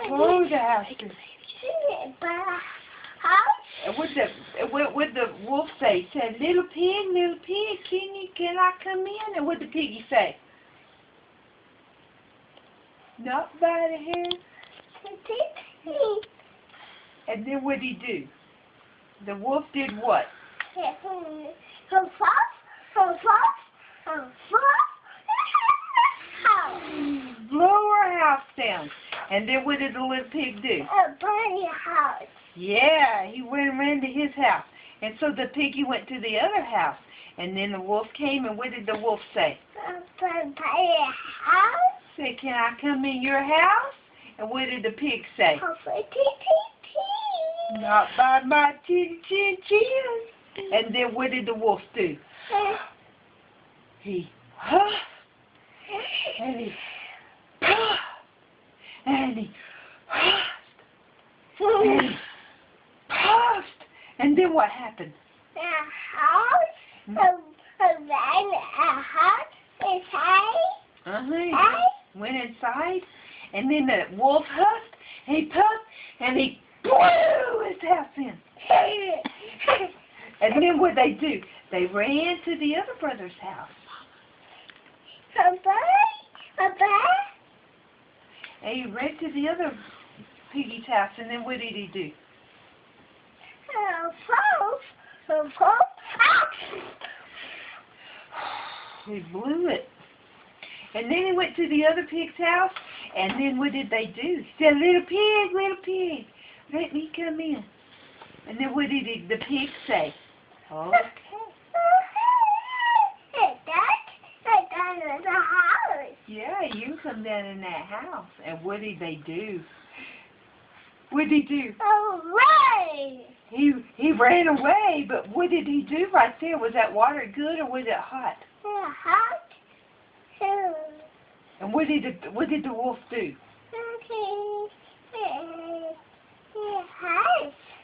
Close the house. And what the wolf say? He said, little pig, can I come in? And what the piggy say? Not by the hair. And then what did he do? The wolf did what? Blow her house down. And then what did the little pig do? Burn your house. Yeah, he went and ran to his house. And so the piggy went to the other house. And then the wolf came, and what did the wolf say? Burn your house. Say, can I come in your house? And what did the pig say? Not by my chin. And then what did the wolf do? He huffed, and he puffed, and he huffed, and he puffed. And then what happened? The house, a house inside. Went inside, and then the wolf huffed, and he puffed, and he blew his house in. And then what they do? They ran to the other brother's house. And he ran to the other piggy's house, and then what did he do? He blew it. And then he went to the other pig's house, and then what did they do? He said, little pig, let me come in. And then what did the pig say? Okay. Yeah, you come down in that house. And what did they do? What did he do? Away! He ran away, but what did he do right there? Was that water good or was it hot? Hot. And what did the wolf do?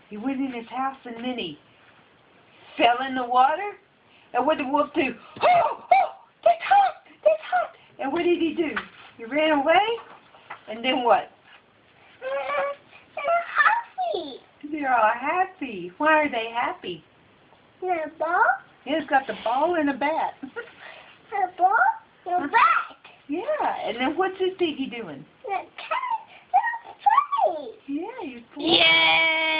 He went in his house and then he fell in the water. And what did the wolf do? Oh, that's hot! And what did he do? He ran away. And then what? Happy. They're all happy. Why are they happy? The ball. He's got the ball and a bat. The ball. The bat. Yeah. And then what's this piggy doing? The cat. The Yeah, you. Yeah.